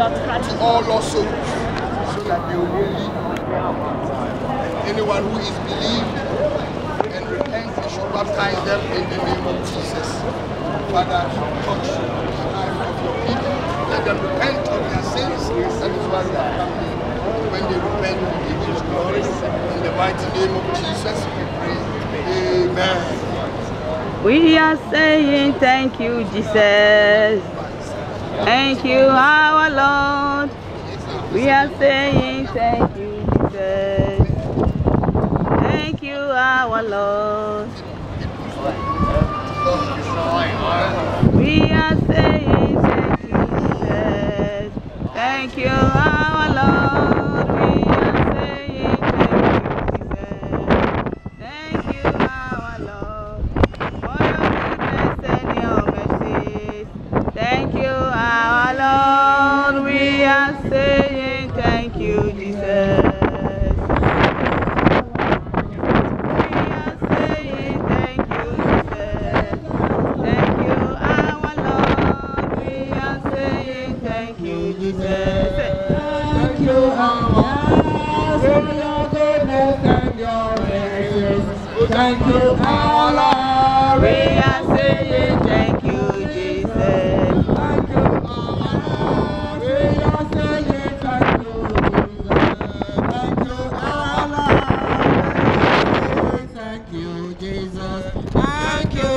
to all lost souls, so that they will believe. Anyone who is believed and repents, they should baptize them in the name of Jesus. Father, touch the life of your people. Let them repent of their sins. That is why they are coming. When they repent, we give you glory. In the mighty name of Jesus, we pray. Amen. We are saying thank you, Jesus. Thank you, our Lord. We are saying thank you, Jesus. Thank you, our Lord. We are saying thank you, Jesus. Thank you, our Lord. We are saying thank you, Jesus. Thank you, our Lord, for your goodness and your mercies. Thank you, our Lord. We are saying thank you, Jesus. Thank you, our Lord. We are saying thank you, Jesus. Thank you, our Lord. We are saying thank you, Jesus. Thank you, our Lord. Thank you, Jesus. Thank you,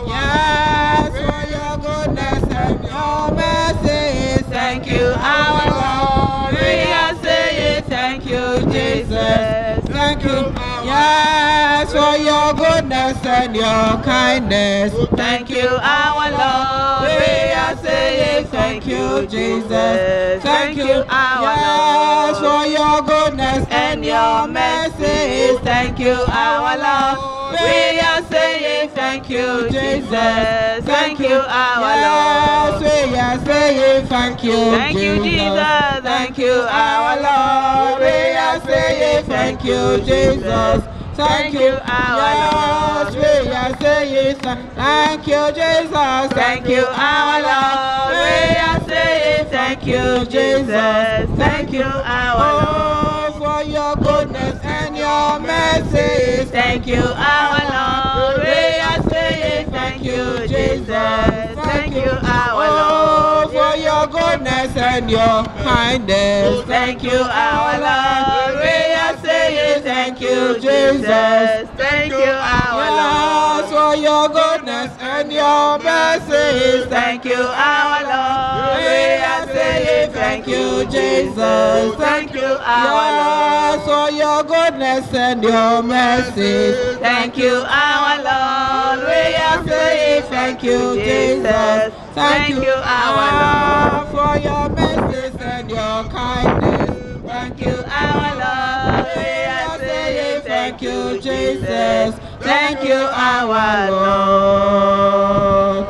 yes, for your goodness and your mercy. Thank you, our Lord. We are saying thank you, Jesus. Thank you, yes, for your goodness and your kindness. Thank you, our Lord. We are saying thank you, Jesus. Thank you, our yes, Lord, for your goodness and your mercy. Thank you, our Lord. We are saying thank you, Jesus. Thank you, our Lord. We are saying thank you, Thank you, Jesus. Thank you, our Lord. We are saying thank you, Jesus. Thank you, our Lord. We are saying thank you, Jesus. Thank you, our Lord. We are saying thank you, Jesus. Thank you, our Lord, for your goodness and your mercy. Thank you, our Lord. We are saying thank you, Jesus. Thank you, our Lord, for your goodness and your kindness. Thank you, our Lord. We are saying thank you, Jesus. Thank you, our Lord, for your goodness and your mercy. Thank you, our Lord. We are saying thank you, Jesus. Thank you, our Lord, for your goodness and your mercy. Thank you, our Lord. We are saying thank you, Jesus. Thank you, our Lord, for your mercy and your kindness. Thank you, our Lord. We are saying thank you, Jesus. Thank you, our Lord.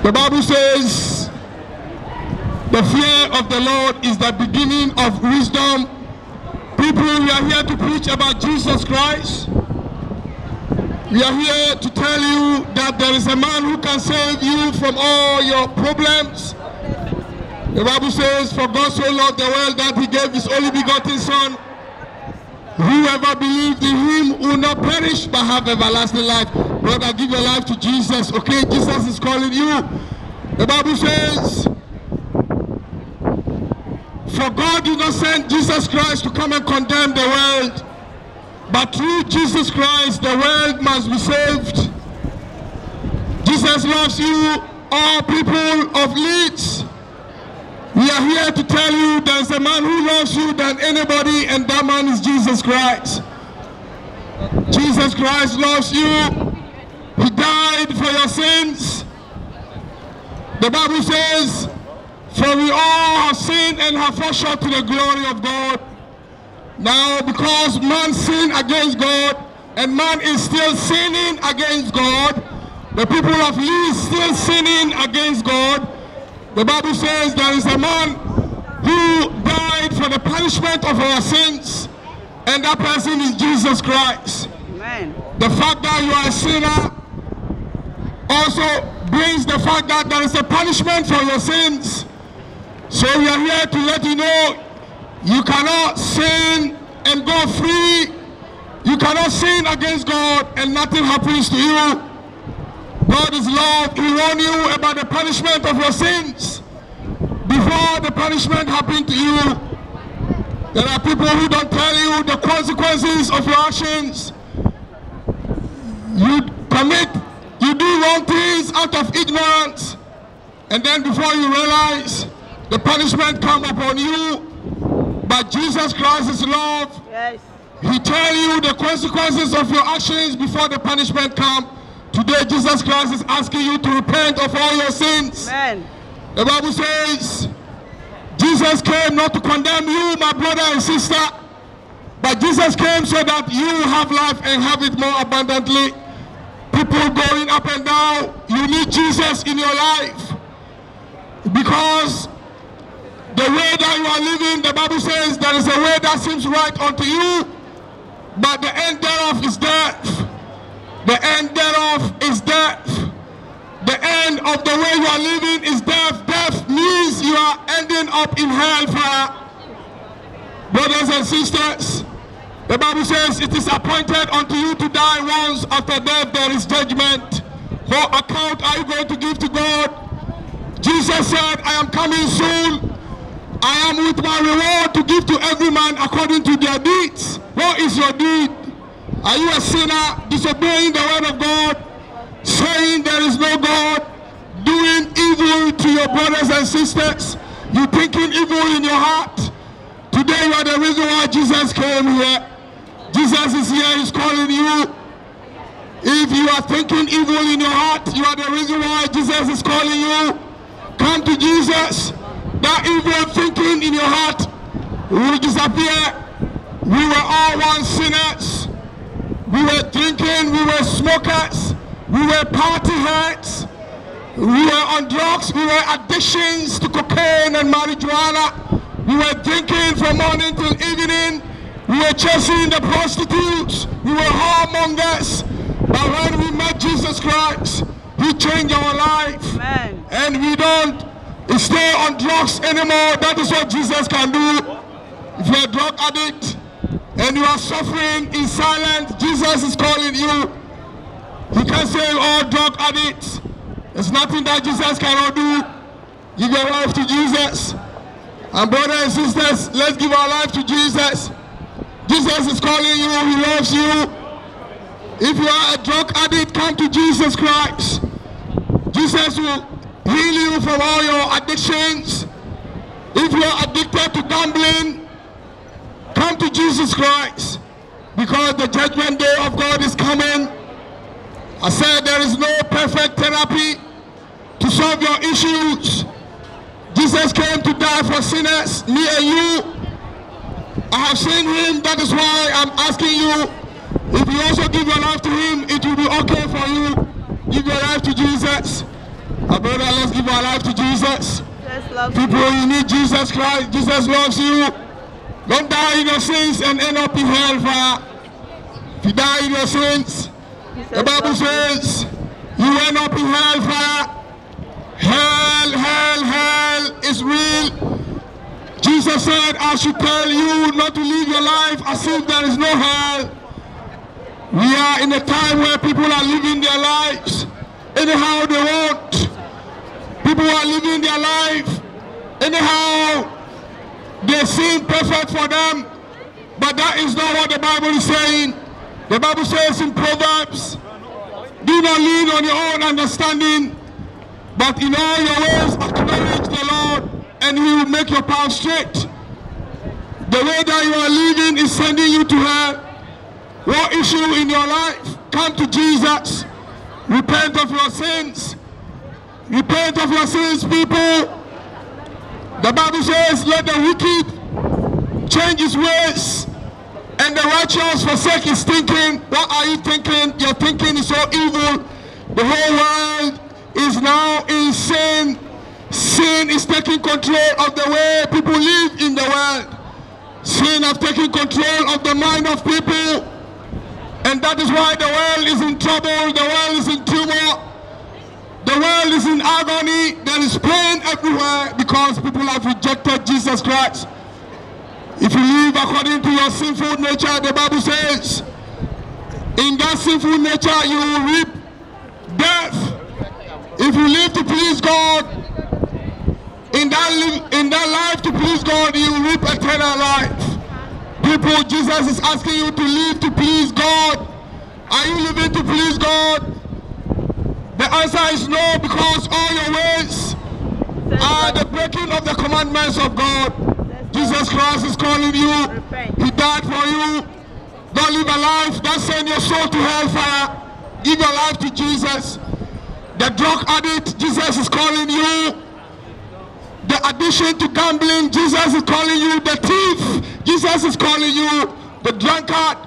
The Bible says, the fear of the Lord is the beginning of wisdom. People, we are here to preach about Jesus Christ. We are here to tell you that there is a man who can save you from all your problems. The Bible says, for God so loved the world that he gave his only begotten Son. Whoever believes in him will not perish but have everlasting life. Brother, give your life to Jesus, okay? Jesus is calling you. The Bible says, for God did not send Jesus Christ to come and condemn the world, but through Jesus Christ the world must be saved. Jesus loves you, all people of Leeds. We are here to tell you there's a man who loves you than anybody, and that man is Jesus Christ. Jesus Christ loves you. He died for your sins. The Bible says, for we all have sinned and have fallen short to the glory of God. Now, because man sinned against God, and man is still sinning against God, the people of Leeds still sinning against God, the Bible says there is a man who died for the punishment of our sins, and that person is Jesus Christ. Amen. The fact that you are a sinner also brings the fact that there is a punishment for your sins. So we are here to let you know you cannot sin and go free. You cannot sin against God and nothing happens to you. God is love. He warned you about the punishment of your sins before the punishment happened to you. There are people who don't tell you the consequences of your actions. You do wrong things out of ignorance, and then before you realize, the punishment comes upon you. But Jesus Christ is love. Yes. He tells you the consequences of your actions before the punishment comes. Today, Jesus Christ is asking you to repent of all your sins. Amen. The Bible says, Jesus came not to condemn you, my brother and sister, but Jesus came so that you have life and have it more abundantly. People going up and down, you need Jesus in your life. Because the way that you are living, the Bible says there is a way that seems right unto you, but the end thereof is death. The end thereof is death. The end of the way you are living is death. Death means you are ending up in hellfire. Brothers and sisters, the Bible says it is appointed unto you to die once. After death there is judgment. What account are you going to give to God? Jesus said, I am coming soon. I am with my reward to give to every man according to their deeds. What is your deed? Are you a sinner disobeying the word of God, saying there is no God, doing evil to your brothers and sisters? You thinking evil in your heart? Today you are the reason why Jesus came here. Jesus is here, he's calling you. If you are thinking evil in your heart, you are the reason why Jesus is calling you. Come to Jesus. That evil thinking in your heart will disappear. We were all once sinners. We were drinking, we were smokers, we were party heads, we were on drugs, we were addictions to cocaine and marijuana. We were drinking from morning till evening. We were chasing the prostitutes. We were whoremongers. But when we met Jesus Christ, he changed our life. Amen. And we don't stay on drugs anymore. That is what Jesus can do. If you're a drug addict and you are suffering in silence, Jesus is calling you. He can save all drug addicts. There's nothing that Jesus cannot do. Give your life to Jesus. And brothers and sisters, let's give our life to Jesus. Jesus is calling you. He loves you. If you are a drug addict, come to Jesus Christ. Jesus will heal you from all your addictions. If you are addicted to gambling, come to Jesus Christ, because the judgment day of God is coming. I said there is no perfect therapy to solve your issues. Jesus came to die for sinners, me and you. I have seen him. That is why I'm asking you, if you also give your life to him, it will be okay for you. Give your life to Jesus. My brother, let's give our life to Jesus. People, you need Jesus Christ. Jesus loves you. Don't die in your sins and end up in hellfire. If you die in your sins, the Bible says you end up in hellfire. Hell is real. Jesus said, I should tell you not to live your life as if there is no hell. We are in a time where people are living their lives anyhow they want. People are living their life anyhow they seem perfect for them. But that is not what the Bible is saying. The Bible says in Proverbs, do not lean on your own understanding, but in all your ways acknowledge the Lord, and he will make your path straight. The way that you are living is sending you to hell. What issue in your life? Come to Jesus. Repent of your sins. Repent of your sins, people. The Bible says, let the wicked change his ways, and the righteous forsake his thinking. What are you thinking? Your thinking is so evil. The whole world is now in sin. Sin is taking control of the way people live in the world. Sin has taken control of the mind of people. And that is why the world is in trouble. The world is in tumult. The world is in agony. There is pain everywhere because people have rejected Jesus Christ. If you live according to your sinful nature, the Bible says, in that sinful nature you will reap death. If you live to please God, in that life to please God, you will reap eternal life. People, Jesus is asking you to live to please God. Are you living to please God? The answer is no, because all your ways are the breaking of the commandments of God. Jesus Christ is calling you. He died for you. Don't live a life that sends your soul to hellfire. Give your life to Jesus. The drug addict, Jesus is calling you. The addiction to gambling, Jesus is calling you. The thief, Jesus is calling you. The drunkard,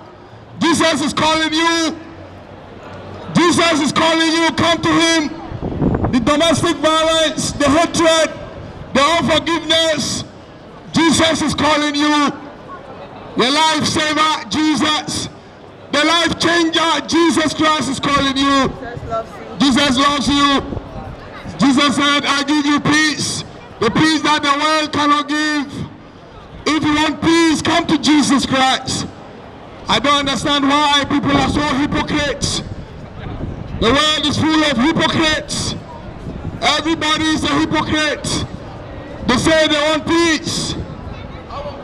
Jesus is calling you. Jesus is calling you. Come to him. The domestic violence, the hatred, the unforgiveness, Jesus is calling you. The lifesaver, Jesus. The life changer, Jesus Christ is calling you. Jesus loves you. Jesus said, I give you peace. The peace that the world cannot give. If you want peace, come to Jesus Christ. I don't understand why people are so hypocrites. The world is full of hypocrites. Everybody is a hypocrite. They say they want peace,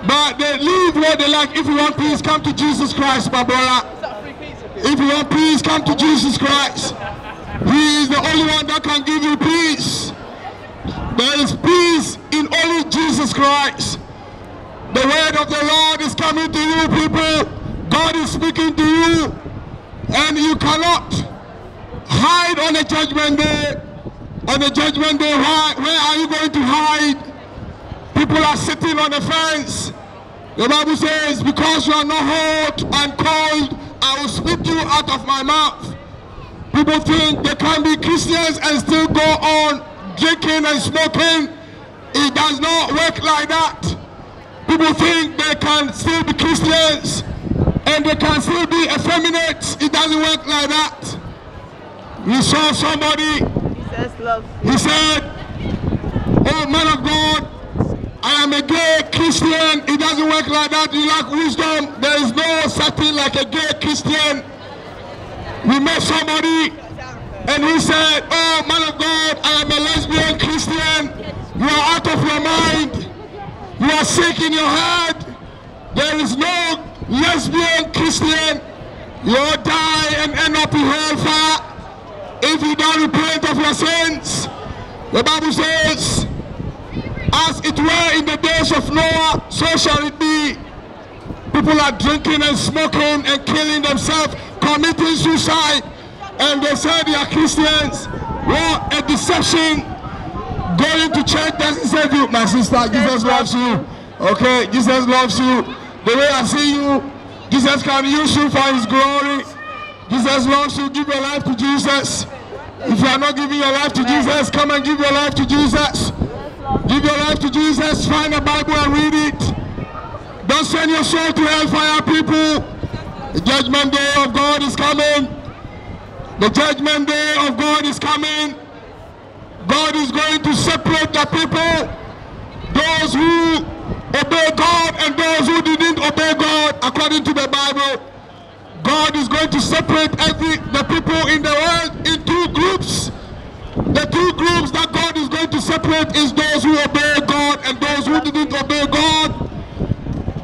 but they live what they like. If you want peace, come to Jesus Christ, my brother. If you want peace, come to Jesus Christ. He is the only one that can give you peace. There is peace in only Jesus Christ. The word of the Lord is coming to you, people. God is speaking to you, and you cannot hide on the judgment day. On the judgment day, where are you going to hide? People are sitting on the fence. The Bible says, because you are not hot and cold, I will spit you out of my mouth. People think they can be Christians and still go on drinking and smoking. It does not work like that. People think they can still be Christians and they can still be effeminate. It doesn't work like that. We saw somebody, he said, oh man of God, I am a gay Christian. It doesn't work like that. You lack wisdom. There is no such thing like a gay Christian. We met somebody and he said, oh man of God, I am a lesbian Christian. You are out of your mind. You are sick in your head. There is no lesbian Christian. You will die and end up in hellfire if you don't repent of your sins. The Bible says, as it were in the days of Noah, so shall it be. People are drinking and smoking and killing themselves, committing suicide, and they say they are Christians. What a deception. Going to church doesn't save you. My sister, Jesus loves you. Okay, Jesus loves you. The way I see you, Jesus can use you for his glory. Jesus loves you. Give your life to Jesus. If you are not giving your life to Jesus, come and give your life to Jesus. Give your life to Jesus. Find a Bible and read it. Don't send your soul to hellfire, people. The judgment day of God is coming. The judgment day of God is coming. God is going to separate the people. Those who obey God and those who didn't obey God, according to the Bible. God is going to separate the people in the world in two groups. The two groups that God is going to separate is those who obey God and those who didn't obey God.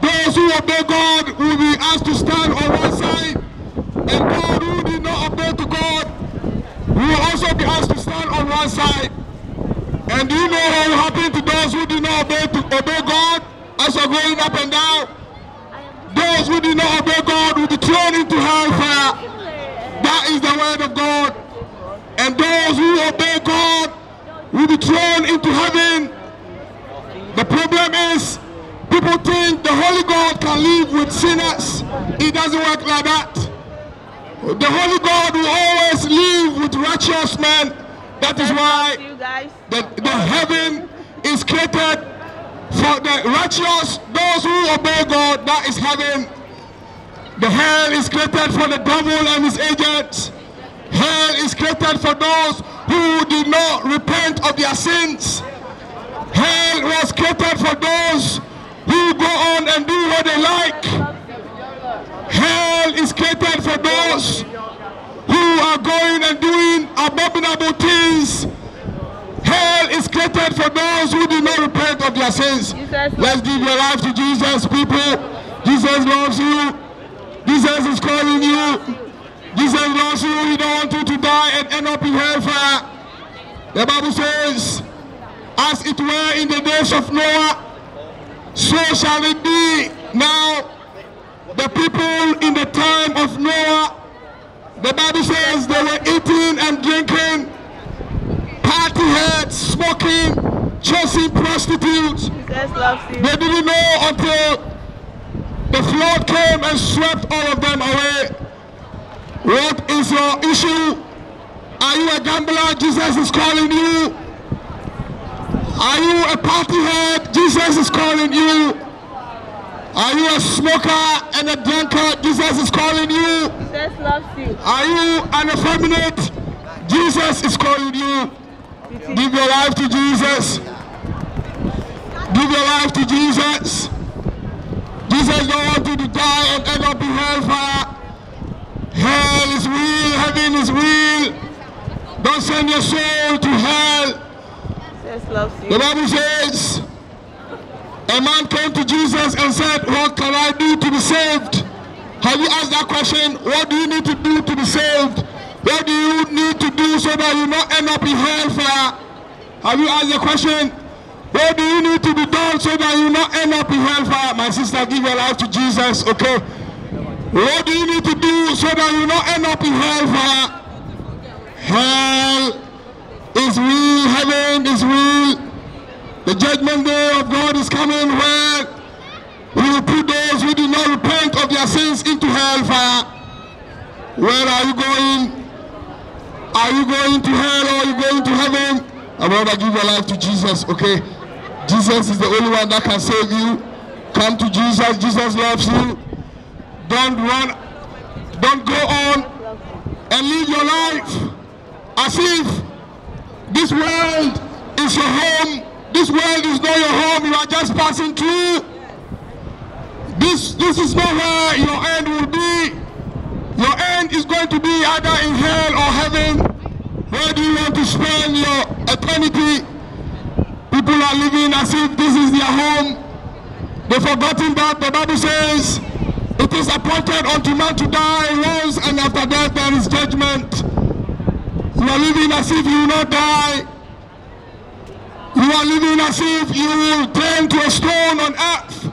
Those who obey God will be asked to stand on one side, and those who did not obey to God will also be asked to stand on one side. And do you know what will happen to those who did not obey God as are going up and down? Those who did not obey God will be thrown into hellfire. That is the word of God. And those who obey God will be thrown into heaven. The problem is, people think the Holy God can live with sinners. It doesn't work like that. The Holy God will always live with righteous men. That is why the heaven is created for the righteous, those who obey God. That is heaven. The hell is created for the devil and his agents. Hell is created for those who did not repent of their sins. Hell was created for those who go on and do what they like. Hell is created for those who are going and doing abominable things. Hell is created for those who do not repent of their sins. Let's give your life to Jesus, people. Jesus loves you. Jesus is calling you. Jesus loves you. He don't want you to die and end up in hellfire. The Bible says, as it were in the days of Noah, so shall it be now. The people in the time of Noah, the Bible says they were eating and drinking, party heads, smoking, chasing prostitutes. They didn't know until the flood came and swept all of them away. What is your issue? Are you a gambler? Jesus is calling you. Are you a party head? Jesus is calling you. Are you a smoker and a drunkard? Jesus is calling you. Jesus loves you. Are you an effeminate? Jesus is calling you. Give your life to Jesus. Give your life to Jesus. Jesus don't want you to die and end up in hellfire. Hell is real. Heaven is real. Don't send your soul to hell. Jesus loves you. The Bible says, a man came to Jesus and said, what can I do to be saved? Have you asked that question? What do you need to do to be saved? What do you need to do so that you not end up in hellfire? Have you asked the question? What do you need to be done so that you not end up in hellfire? My sister, give your life to Jesus, okay? What do you need to do so that you not end up in hellfire? Hell is real, heaven is real. The judgment day of God is coming where we will put those who do not repent of their sins into hellfire. Where are you going? Are you going to hell or are you going to heaven? I want to give your life to Jesus, okay? Jesus is the only one that can save you. Come to Jesus. Jesus loves you. Don't run. Don't go on and live your life as if this world is your home. This world is not your home. You are just passing through. This is not where your end will be. Your end is going to be either in hell or heaven. Where do you want to spend your eternity? People are living as if this is their home. They've forgotten that the Bible says it is appointed unto man to die once, and after that there is judgment. You are living as if you will not die. You are living as if you will turn to a stone on earth.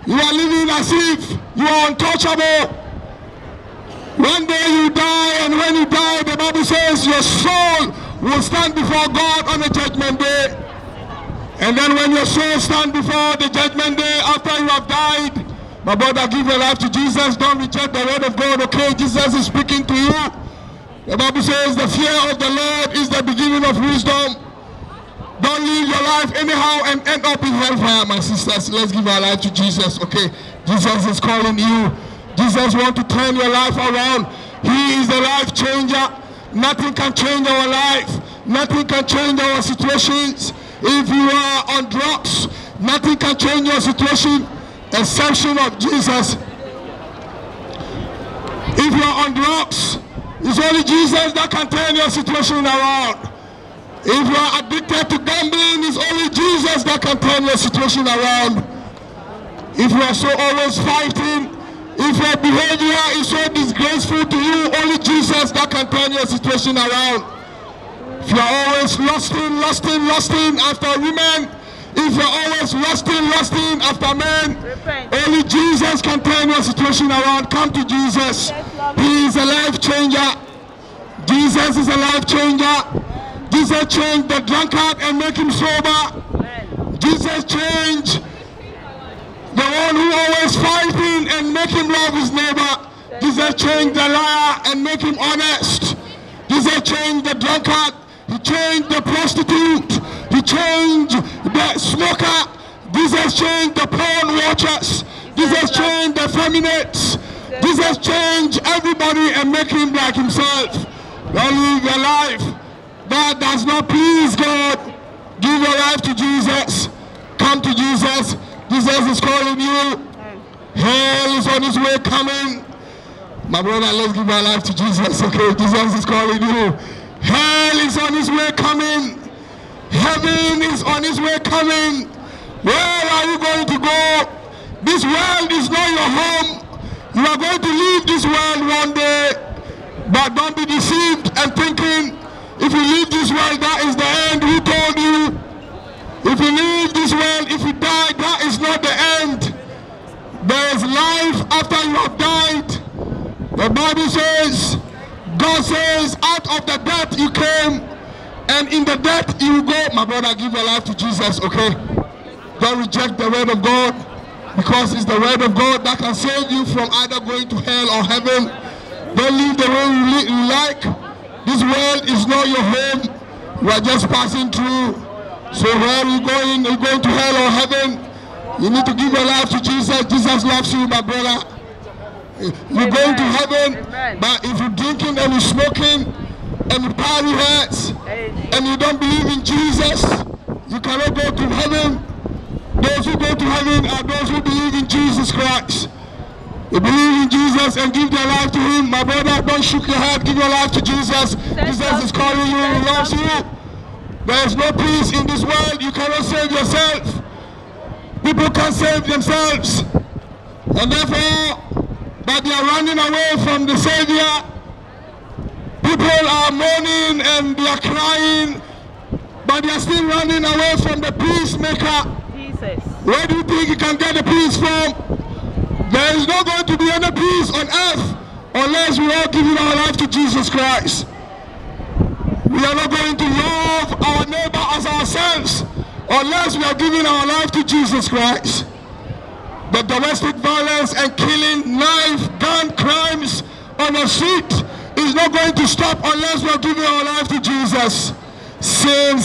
You are living as if you are untouchable. One day you die, and when you die, the Bible says your soul will stand before God on the judgment day. And then when your soul stands before the judgment day after you have died, my brother, give your life to Jesus. Don't reject the word of God, okay? Jesus is speaking to you. The Bible says the fear of the Lord is the beginning of wisdom. Don't live your life anyhow and end up in hellfire, my sisters. Let's give our life to Jesus, okay? Jesus is calling you. Jesus wants to turn your life around. He is the life changer. Nothing can change our life. Nothing can change our situations. If you are on drugs, nothing can change your situation exception of Jesus. If you are on drugs, it's only Jesus that can turn your situation around. If you are addicted to gambling, it's only Jesus that can turn your situation around. If you are so always fighting, if your behavior is so disgraceful to you, only Jesus that can turn your situation around. If you are always lusting after women, if you are always lusting after men, only Jesus can turn your situation around. Come to Jesus. He is a life changer. Jesus is a life changer. Jesus changed the drunkard and make him sober. Jesus changed the one who always fighting and make him love his neighbor. Jesus changed the liar and make him honest. Jesus changed the drunkard. He changed the prostitute. He changed the smoker. Jesus changed the porn watchers. Jesus changed the effeminates. Jesus changed everybody and make him like himself. Don't live your life that does not please God, give your life to Jesus. Come to Jesus. Jesus is calling you. Hell is on his way coming. My brother, let's give our life to Jesus, okay? Jesus is calling you. Hell is on his way coming. Heaven is on his way coming. Where are you going to go? This world is not your home. You are going to leave this world one day. But don't be deceived and thinking, if you leave this world, that is the end. Who told you? If you leave this world, if you die, that is not the end. There is life after you have died. The Bible says, God says, out of the death you came, and in the death you go. My brother, give your life to Jesus, okay? Don't reject the word of God, because it's the word of God that can save you from either going to hell or heaven. Don't live the way you like. This world is not your home. You are just passing through. So where are you going? Are you going to hell or heaven? You need to give your life to Jesus. Jesus loves you, my brother. You're going to heaven, but if you're drinking and you're smoking and you party hurts and you don't believe in Jesus, you cannot go to heaven. Those who go to heaven are those who believe in Jesus Christ. You believe in Jesus and give their life to him. My brother, don't shook your head. Give your life to Jesus. Jesus is calling you. He loves you. There is no peace in this world. You cannot save yourself. People can't save themselves. And therefore, but they are running away from the Savior. People are mourning and they are crying, but they are still running away from the peacemaker. Jesus. Where do you think you can get the peace from? There is not going to be any peace on earth unless we all give our life to Jesus Christ. We are not going to love our neighbor as ourselves unless we are giving our life to Jesus Christ. The domestic violence and killing, knife, gun crimes on the street is not going to stop unless we are giving our life to Jesus. Same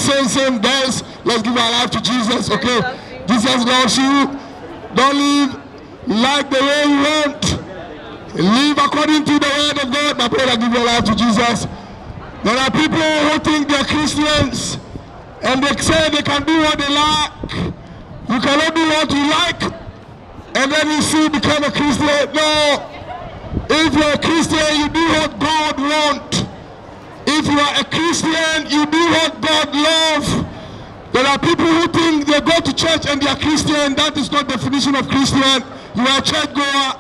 days. Let's give our life to Jesus, okay? Jesus loves you. Don't live like the way you want. Live according to the word of God. My brother, give your life to Jesus. There are people who think they are Christians and they say they can do what they like. You cannot do what you like and then you see become a Christian. No. If you're a Christian, you do what God wants. If you are a Christian, you do what God loves. There are people who think they go to church and they are Christian. That is not the definition of Christian. You are a church goer.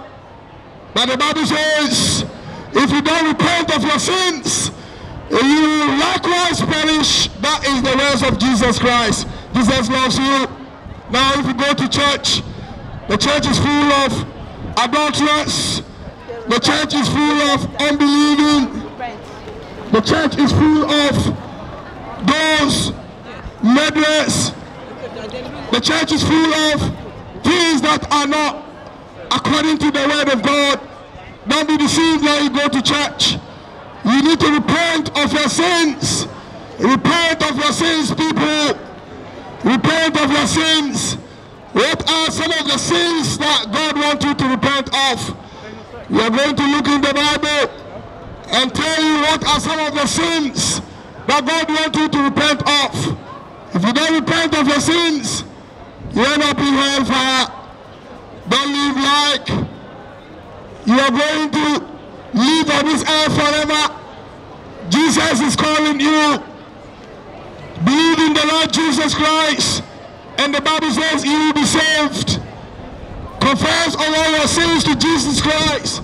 But the Bible says, if you don't repent of your sins, you will likewise perish. That is the words of Jesus Christ. Jesus loves you. Now if you go to church, the church is full of adulterers. The church is full of unbelieving. The church is full of those murderers. The church is full of things that are not according to the word of God. Don't be deceived when you go to church. You need to repent of your sins. Repent of your sins, people. Repent of your sins. What are some of the sins that God wants you to repent of? We are going to look in the Bible and tell you what are some of the sins that God wants you to repent of. If you don't repent of your sins, you end up in hellfire. Don't live like you are going to live on this earth forever. Jesus is calling you. Believe in the Lord Jesus Christ, and the Bible says you will be saved. Confess all your sins to Jesus Christ,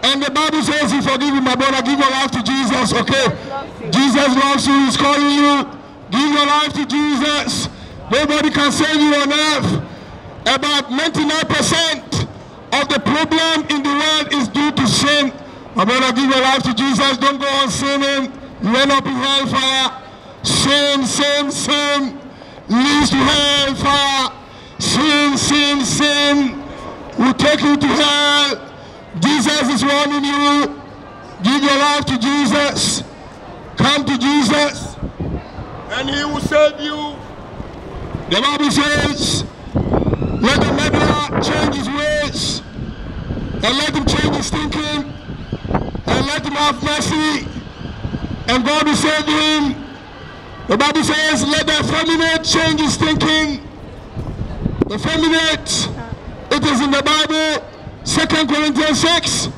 and the Bible says you forgive him. My brother, give your life to Jesus, okay? Jesus loves you. He's calling you. Give your life to Jesus. Nobody can save you on earth. About 99% of the problem in the world is due to sin. My brother, give your life to Jesus. Don't go on sinning. You end up in hellfire. Sin leads to hellfire. Sin will take you to hell. Jesus is warning you. Give your life to Jesus. Come to Jesus, and he will save you. The Bible says, let the murderer change his ways, and let him change his thinking, and let him have mercy. and God will save him. The Bible says, let the effeminate change his thinking. The effeminate, it is in the Bible, 2 Corinthians 6.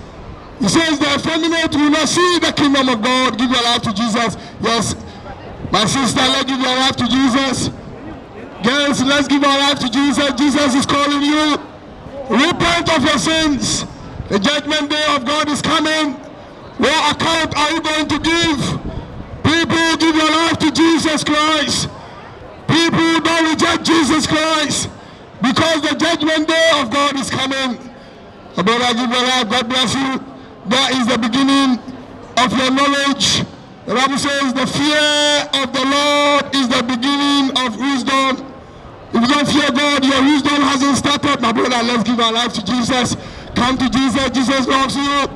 It says the effeminate will not see the kingdom of God. Give your life to Jesus. Yes, my sister, let's give your life to Jesus. Girls, let's give our life to Jesus. Jesus is calling you. Repent of your sins. The judgment day of God is coming. What account are you going to give? People, give your life to Jesus Christ. People, don't reject Jesus Christ, because the judgment day of God is coming. Brother, give your life. God bless you. That is the beginning of your knowledge. The Bible says the fear of the Lord is the beginning of wisdom. If you don't fear God, your wisdom hasn't started. My brother, let's give our life to Jesus. Come to Jesus. Jesus loves you.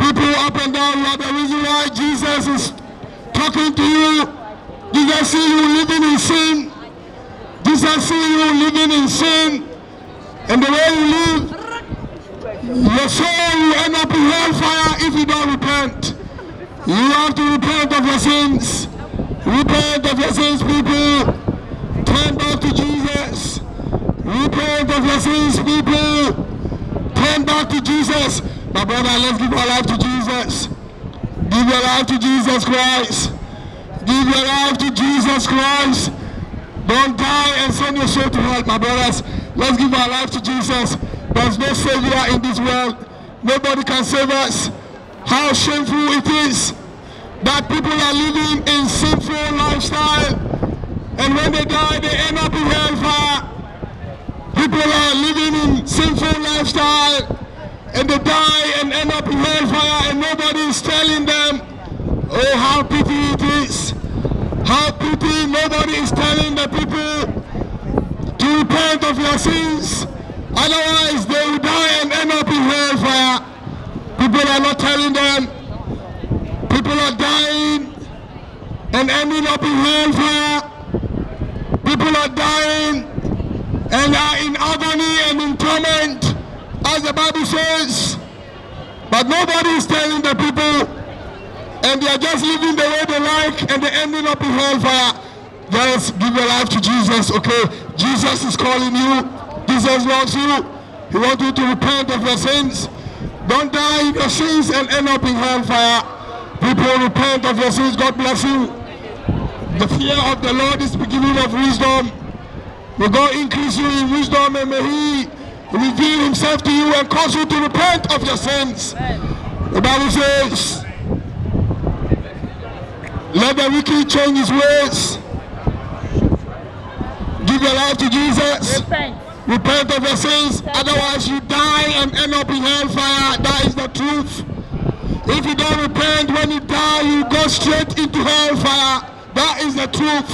People up and down, you are the reason why Jesus is talking to you. Jesus see you living in sin. Jesus see you living in sin. And the way you live, your soul will end up in hellfire if you don't repent. You have to repent of your sins. Repent of your sins, people. Turn back to Jesus. Repent of your sins, people. Turn back to Jesus. My brother, let's give our life to Jesus. Give your life to Jesus Christ. Give your life to Jesus Christ. Don't die and send your soul to hell, my brothers. Let's give our life to Jesus. There's no savior in this world. Nobody can save us. How shameful it is that people are living in sinful lifestyle, and when they die, they end up in hellfire. People are living in sinful lifestyle, and they die and end up in hellfire, and nobody is telling them. Oh, how pity it is. How pity. Nobody is telling the people to repent of your sins. Otherwise, they will die and end up in hellfire. People are not telling them. People are dying and ending up in hellfire. People are dying and are in agony and in torment, as the Bible says. But nobody is telling the people, and they are just living the way they like, and they're ending up in hellfire. Guys, give your life to Jesus, okay? Jesus is calling you. Jesus loves you. He wants you to repent of your sins. Don't die in your sins and end up in hellfire. People, repent of your sins. God bless you. The fear of the Lord is the beginning of wisdom. May God increase you in wisdom, and may He reveal Himself to you and cause you to repent of your sins. The Bible says, let the wicked change his ways. Give your life to Jesus. Repent of your sins, otherwise you die and end up in hellfire. That is the truth. If you don't repent, when you die, you go straight into hellfire. That is the truth.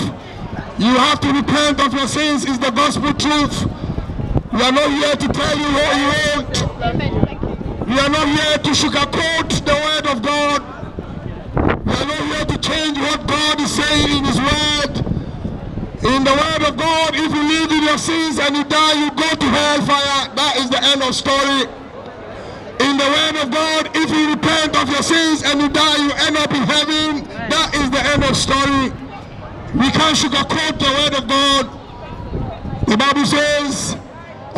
You have to repent of your sins. Is the gospel truth. We are not here to tell you what you want. We are not here to sugarcoat the word of God. We are not here to change what God is saying in His word. In the word of God, if you live in your sins and you die, you go to hellfire. That is the end of story. In the word of God, if you repent of your sins and you die, you end up in heaven. That is the end of story. We can't sugarcoat the word of God. The Bible says,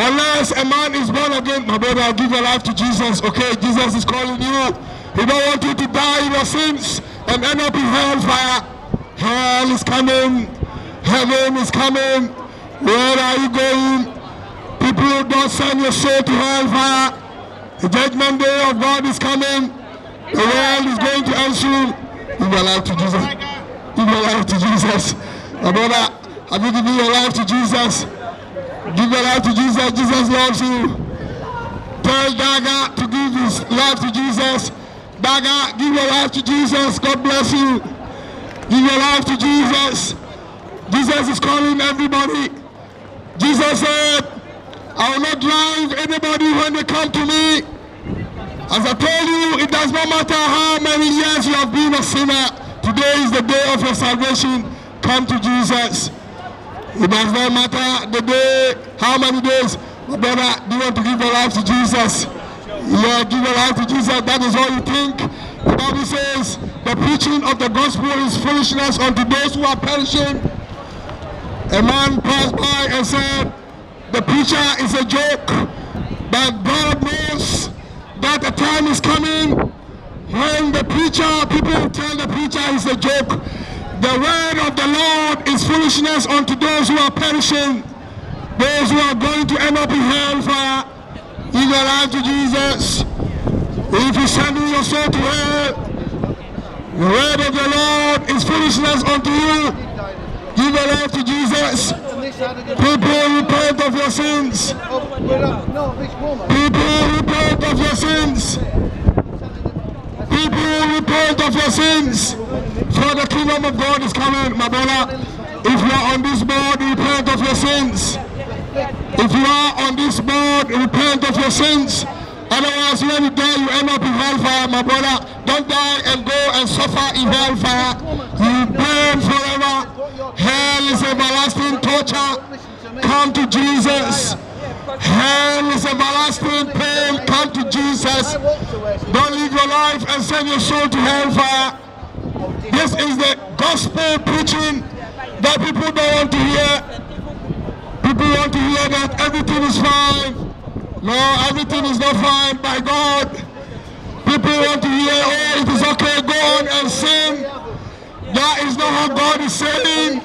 unless a man is born again, my brother, give your life to Jesus. Okay, Jesus is calling you. He don't want you to die in your sins and end up in hellfire. Hell is coming. Heaven is coming. Where are you going? People, don't send your soul to hellfire. The judgment day of God is coming. The world is going to answer. Give your life to Jesus. Give your life to Jesus. My brother, have you given your life to Jesus? Give your life to Jesus. Jesus loves you. Tell Daga to give his life to Jesus. Daga, give your life to Jesus. God bless you. Give your life to Jesus. Jesus is calling everybody. Jesus said, I will not drive anybody when they come to me. As I told you, it does not matter how many years you have been a sinner. Today is the day of your salvation. Come to Jesus. It does not matter the day, how many days. My brother, do you want to give your life to Jesus? Yeah, give your life to Jesus. That is all you think. The Bible says, the preacher preaching of the gospel is foolishness unto those who are perishing. A man passed by and said, the preacher is a joke, but God knows that the time is coming when the preacher, people will tell the preacher is a joke. The word of the Lord is foolishness unto those who are perishing, those who are going to end up in hellfire. Give your life to Jesus. If you send your soul to hell, the word of the Lord is foolishness unto you. Give your life to Jesus. People, repent of your sins. People, repent of your sins. People, repent of your sins. For the kingdom of God is coming, my brother. If you are on this board, repent of your sins. If you are on this board, repent of your sins. Otherwise, when you die, you end up in hellfire, my brother. Don't die and go and suffer in hellfire. You burn forever. Hell is everlasting torture. Come to Jesus. Hell is everlasting pain. Come to Jesus. Don't live your life and send your soul to hellfire. This is the gospel preaching that people don't want to hear. People want to hear that everything is fine. No, everything is not fine by God. People want to hear, oh, it is okay, go on and sin. That is not what God is saying.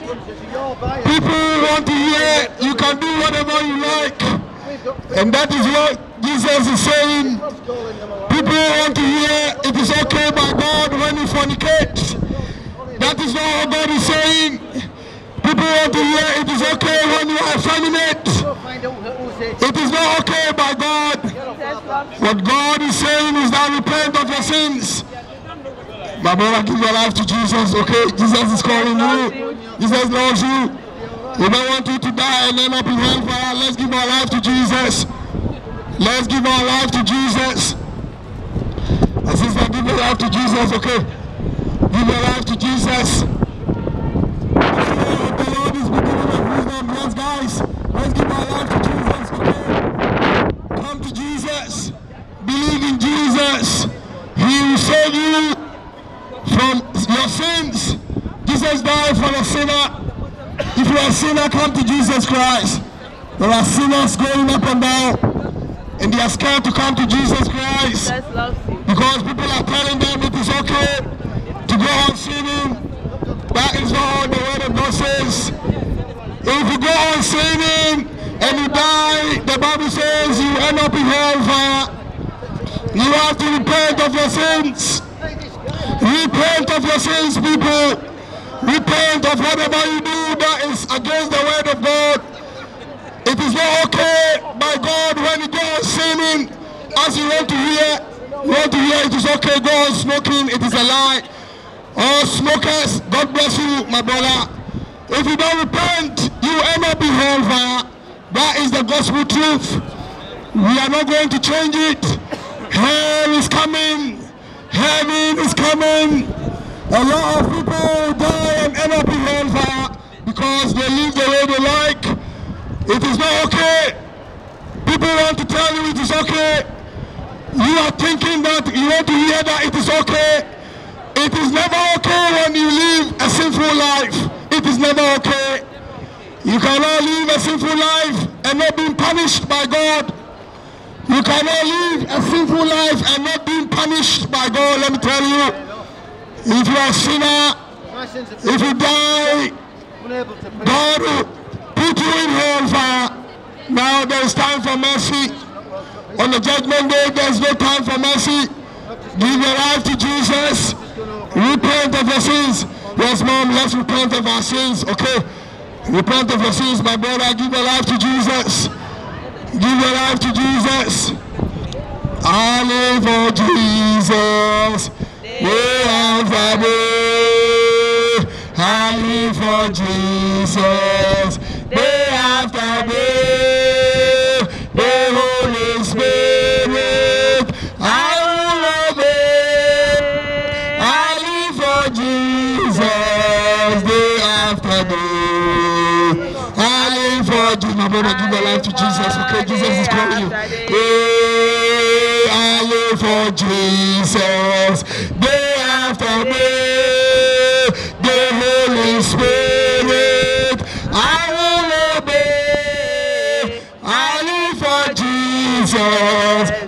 People want to hear, you can do whatever you like. And that is what Jesus is saying. People want to hear, it is okay by God when you fornicate. That is not what God is saying. People want to hear, it is okay when you are effeminate. It is not okay by God. What God is saying is that repent of your sins. My brother, give your life to Jesus, okay? Jesus is calling you. Jesus loves you. We don't want you to die and end up in hellfire. Let's give our life to Jesus. Let's give our life to Jesus. My sister, give your life to Jesus, okay? Give your life to Jesus. The Lord is beginning of wisdom. Yes, guys. Let's give our life to Jesus, okay? Come to Jesus. Believe in Jesus. He will save you from your sins. Jesus died for the sinner. If you are a sinner, come to Jesus Christ. There are sinners going up and down, and they are scared to come to Jesus Christ because people are telling them it is okay to go on sinning. That is not what the word of God says. If you go on sinning and you die, the Bible says you end up in hellfire. You have to repent of your sins. Repent of your sins, people. Repent of whatever you do that is against the word of God. It is not okay by God when you go on sinning as you want to hear. You want to hear it is okay, go on smoking, it is a lie. Oh, smokers, God bless you, my brother. If you don't repent, you end up in hellfire. That is the gospel truth. We are not going to change it. Hell is coming. Heaven is coming. A lot of people die and end up in hellfire because they live the way they like. It is not okay. People want to tell you it is okay. You are thinking that you want to hear that it is okay. It is never okay when you live a sinful life. It is never okay. You cannot live a sinful life and not being punished by God. You cannot live a sinful life and not being punished by God. Let me tell you. If you are a sinner, if you die, God will put you in hellfire. Now there is time for mercy. On the judgment day, there is no time for mercy. Give your life to Jesus. Repent of your sins. Yes, Mom, let's repent of our sins, okay? Repent of your sins, my brother. Give your life to Jesus. Give your life to Jesus. I live for Jesus. Day after day, I live for Jesus. Day after day, the Holy Spirit, I will obey. I live for Jesus. Day after day, I live for Jesus. My brother, give your life to Jesus. Okay, Jesus is calling you. Hey, I live for Jesus. Day after day.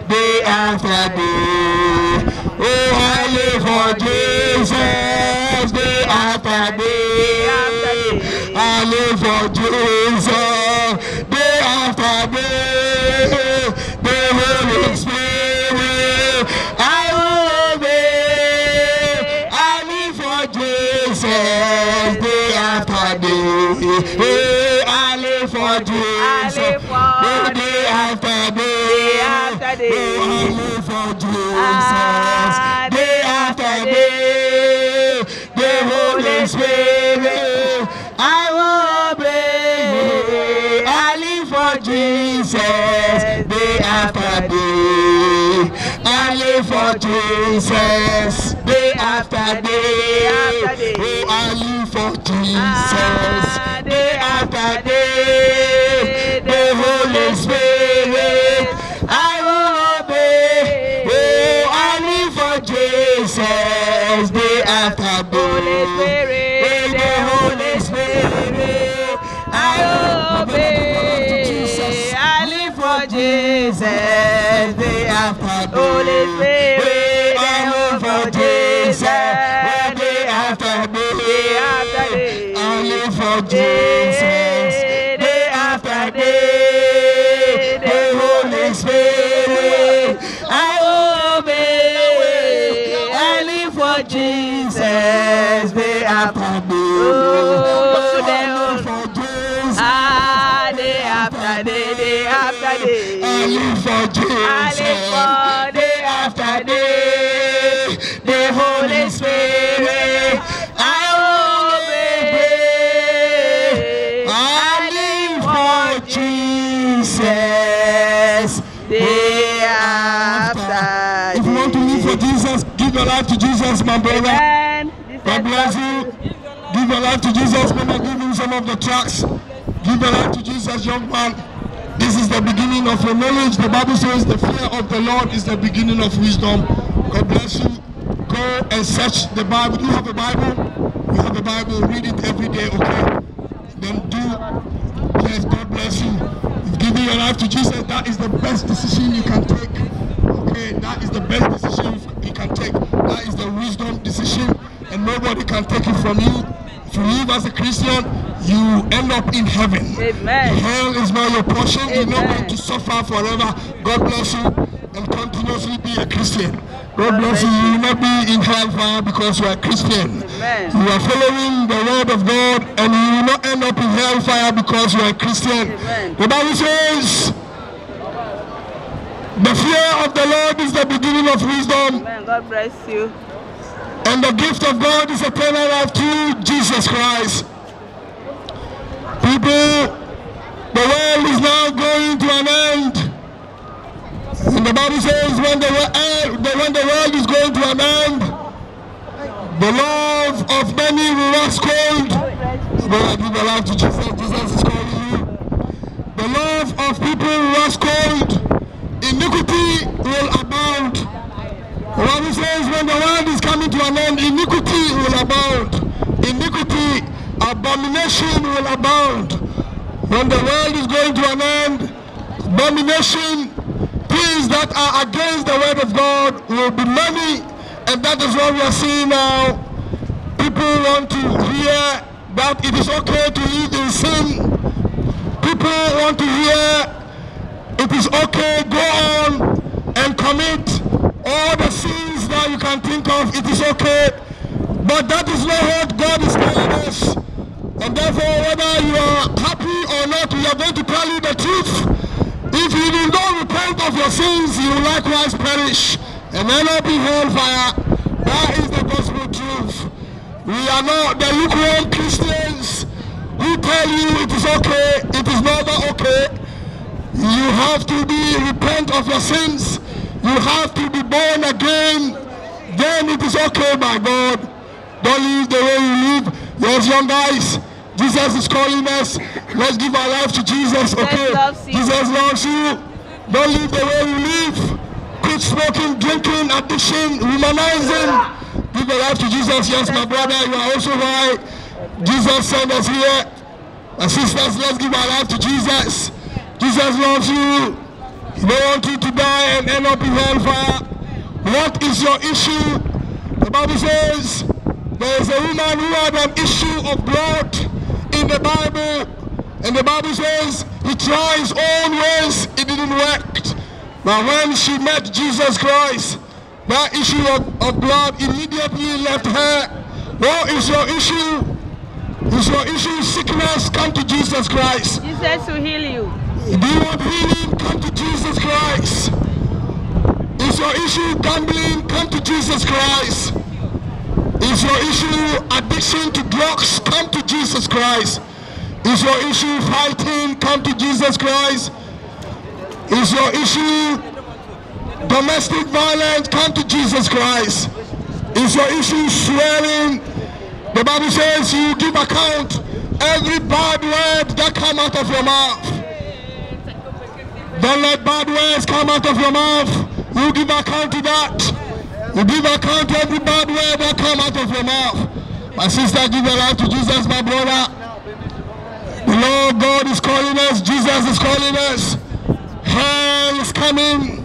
day after day. Oh, I live for Jesus, day after day. I live for Jesus, day after day. The Holy Spirit, I will obey. I live for Jesus, day after day. Hey, I live for Jesus, day after day. Oh, I live for Jesus, day after day. The Holy Spirit, I will obey. I live for Jesus, day after day. I live for Jesus, day after day. Oh, I live for Jesus, day after day. The Holy Spirit, I will obey. Oh, I live for Jesus, day after day. The Holy Spirit, I will obey. I live for Jesus, day after day. Holy Spirit, I live for Jesus, day after day. I live for Jesus, day after day. The Holy Spirit, I will obey. I live for Jesus, day after day. Day after day. I live for Jesus, day after day. The Holy Spirit, I obey. I live for Jesus, day after. If you want to live for Jesus, give your life to Jesus, my brother. God bless you. Give your life to Jesus. Maybe give him some of the tracks. Give your life to Jesus, young man. This is the beginning of your knowledge. The Bible says the fear of the Lord is the beginning of wisdom. God bless you. Go and search the Bible. Do you have a Bible? You have a Bible. Read it every day, okay? Then do. Yes, God bless you. If giving your life to Jesus, that is the best decision you can take. Okay, that is the best decision you can take. That is the wisdom decision, and nobody can take it from you. If you live as a Christian, you end up in heaven. Amen. Hell is not your portion. Amen. You're not going to suffer forever. God bless you, and continuously be a Christian. God bless you. You will not be in hellfire because you are a Christian. Amen. You are following the word of God, and you will not end up in hellfire because you are a Christian. Amen. The Bible says, the fear of the Lord is the beginning of wisdom. Amen. God bless you. And the gift of God is eternal life through Jesus Christ. People, the world is now going to an end. And the Bible says when the world is going to an end, the love of many will wax cold. But give your life to Jesus. Jesus is calling you. The love of people will wax cold. Iniquity will abound. The Bible says when the world is coming to an end, iniquity will abound. Iniquity, abomination will abound. When the world is going to an end, abomination, things that are against the word of God will be many. And that is what we are seeing now. People want to hear that it is okay to live in sin. People want to hear it is okay, go on and commit all the sins that you can think of. It is okay. But that is not what God is telling us. And therefore, whether you are happy or not, we are going to tell you the truth. If you do not repent of your sins, you will likewise perish and end up in hellfire. That is the gospel truth. We are not the lukewarm Christians who tell you it is okay, it is not okay. You have to repent of your sins. You have to be born again. Then it is okay by God. Don't live the way you live. Yes, young guys, Jesus is calling us. Let's give our life to Jesus, okay? Jesus loves you. Don't live the way you live. Quit smoking, drinking, addiction, womanizing. Give your life to Jesus. Yes, my brother, you are also right. Jesus sent us here. My sisters, let's give our life to Jesus. Jesus loves you. You don't want you to die and end up in hellfire. What is your issue? The Bible says there is a woman who had an issue of blood in the Bible. And the Bible says he tried his own ways, it didn't work. But when she met Jesus Christ, that issue of blood immediately left her. What is your issue? Is your issue sickness? Come to Jesus Christ. Jesus will heal you. Do you want healing? Come to Jesus Christ. Is your issue gambling? Come to Jesus Christ. Is your issue addiction to drugs? Come to Jesus Christ. Is your issue fighting? Come to Jesus Christ. Is your issue domestic violence? Come to Jesus Christ. Is your issue swearing? The Bible says you give account every bad word that come out of your mouth. Don't let bad words come out of your mouth. You give account to that. You give account to every bad word that come out of your mouth. My sister, give your life to Jesus, my brother. The Lord God is calling us. Jesus is calling us. Hell is coming.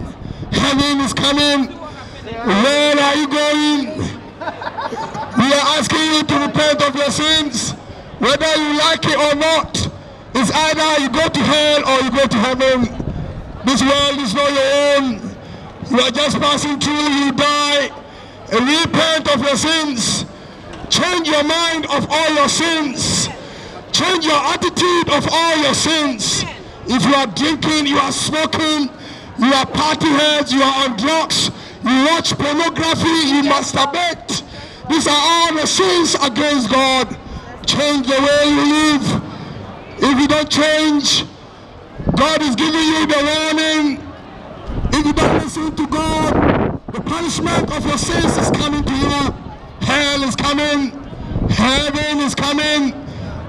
Heaven is coming. Where are you going? We are asking you to repent of your sins. Whether you like it or not, it's either you go to hell or you go to heaven. This world is not your own. You are just passing through, you die. And repent of your sins. Change your mind of all your sins. Change your attitude of all your sins. If you are drinking, you are smoking, you are party heads, you are on drugs, you watch pornography, you masturbate. These are all the sins against God. Change the way you live. If you don't change, God is giving you the warning. If you don't listen to God, the punishment of your sins is coming to you. Hell is coming. Heaven is coming.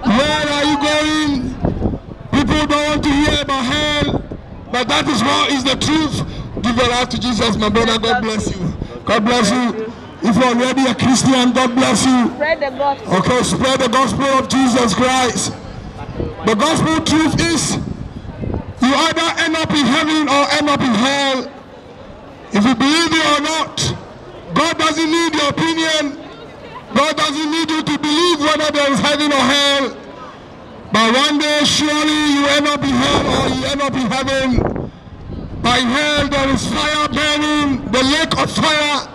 Where are you going? People don't want to hear about hell, but that is what is the truth. Give your life to Jesus, my brother. God bless you. God bless you. If you're already a Christian, God bless you. Spread the gospel. Okay, spread the gospel of Jesus Christ. The gospel truth is you either end up in heaven or end up in hell. If you believe it or not, God doesn't need your opinion. God doesn't need you to believe whether there is heaven or hell. But one day, surely you end up in hell or you end up in heaven. By hell, there is fire burning, the lake of fire.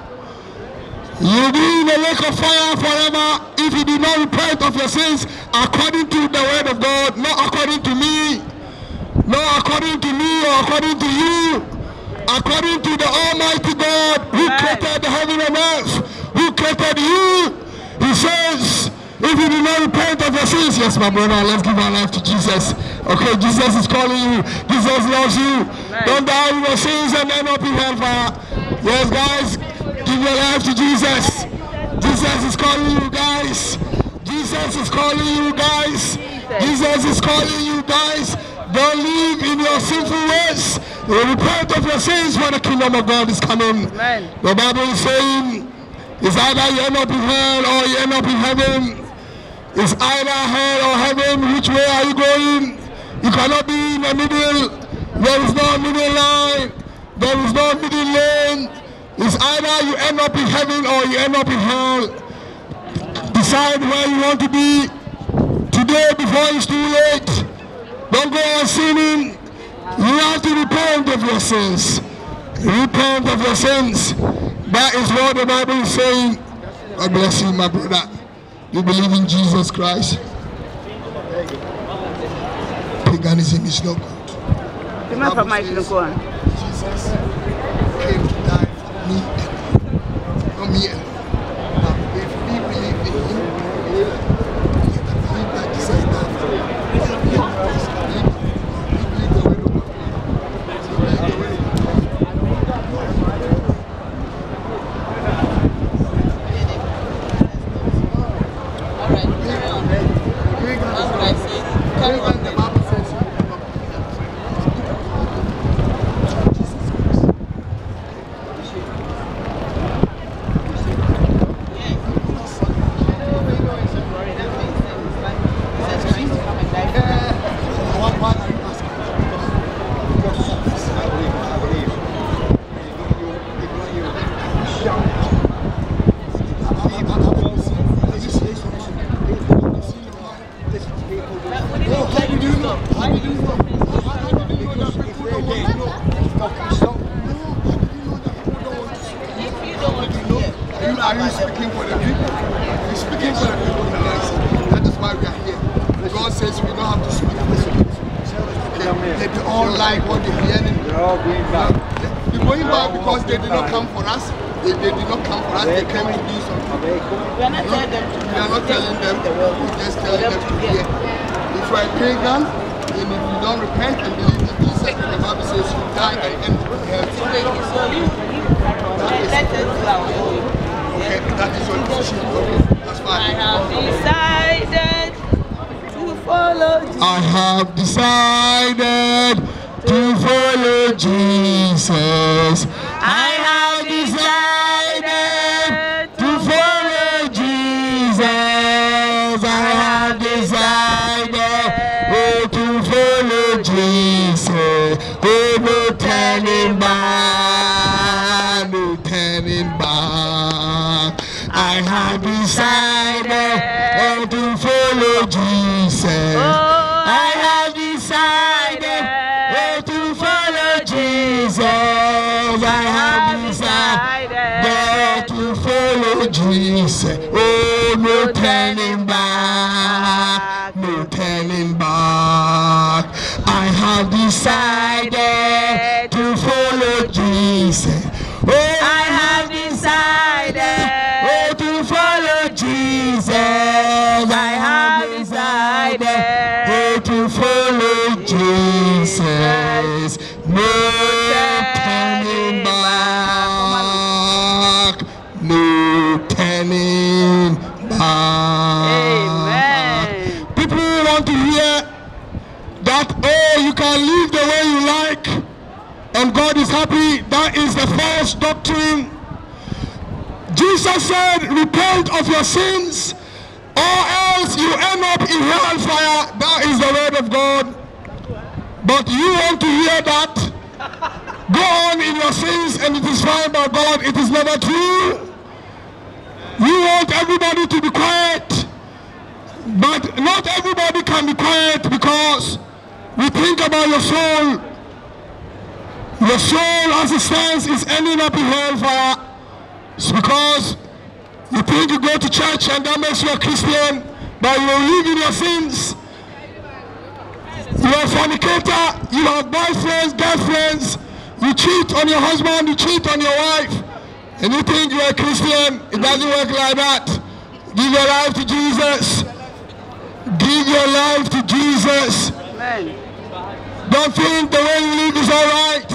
You'll be in the lake of fire forever if you do not repent of your sins according to the word of God, not according to me, not according to me or according to you, according to the Almighty God who created the heaven and earth, who created you. He says, if you do not repent of your sins, yes, my brother, let's give our life to Jesus. Okay, Jesus is calling you. Jesus loves you. Right. Don't die with your sins and end up in hellfire. Yes, guys, give your life to Jesus. Jesus is calling you, guys. Jesus is calling you, guys. Jesus is calling you, guys. Don't live in your sinful ways. Repent of your sins for the kingdom of God is coming. Amen. The Bible is saying, it's either you end up in hell or you end up in heaven. It's either hell or heaven. Which way are you going? You cannot be in the middle. There is no middle line. There is no middle lane. It's either you end up in heaven or you end up in hell. Decide where you want to be today before it's too late. Don't go on sinning. You have to repent of your sins. Repent of your sins. That is what the Bible is saying. God bless you, my brother. You believe in Jesus Christ. Paganism is no good. Jesus came to die for me and you. Not me and you. Now, if we believe in him, we can believe that Jesus died for me. like what they hear. They're all going back. They're going back because they did not come for us. They did not come for us. They came to do something. We are not telling them to We are not telling them. We're just telling them to hear. If you are a pagan, and if you don't repent and believe in Jesus, the Bible says you die and end up in hell. So you let us do our own. Okay, that is your decision. Okay, that's I fine. have decided to follow Jesus. I have decided to follow Jesus. I have decided to follow Jesus. I have decided to follow Jesus. Oh, no turning back, no turning back. I have decided to follow Jesus. I have decided to follow Jesus. I have decided to follow Jesus. Oh, no turning back, no turning back. I have decided to follow Jesus. Oh, I have decided to follow Jesus. I have decided to follow Jesus. No turning back. No turning back. Amen. People want to hear that, oh, you can live the way you like and God is happy. That is the false doctrine. Jesus said, repent of your sins or else you end up in hellfire. That is the word of God. But you want to hear that? Go on in your sins and it is fine by God. It is never true. You want everybody to be quiet. But not everybody can be quiet because we think about your soul. Your soul as it stands is ending up in hellfire. It's because you think you go to church and that makes you a Christian, but you live in your sins. You are a fornicator, you have boyfriends, girlfriends, you cheat on your husband, you cheat on your wife, and you think you are a Christian. It doesn't work like that. Give your life to Jesus. Give your life to Jesus. Amen. Don't think the way you live is all right,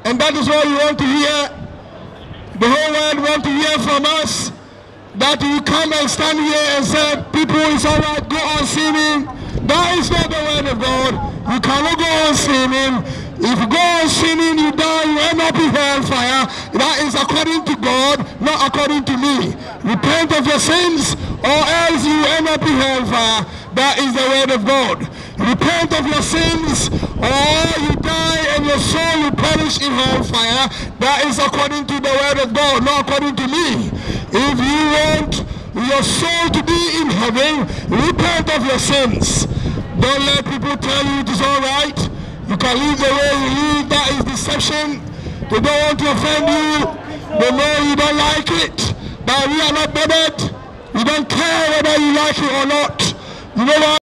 and that is what you want to hear. The whole world want to hear from us that you come and stand here and say, people, it's all right, go on sinning. That is not the word of God. You cannot go on sinning. If you go on sinning, you die, you end up in hellfire. That is according to God, not according to me. Repent of your sins, or else you end up in hellfire. That is the word of God. Repent of your sins, or you die and your soul will perish in hellfire. That is according to the word of God, not according to me. If you want your soul to be in heaven, repent of your sins. Don't let people tell you it is all right. You can live the way you live. That is deception. They don't want to offend you. They know you don't like it. But we are not bothered. We don't care whether you like it or not. You know what?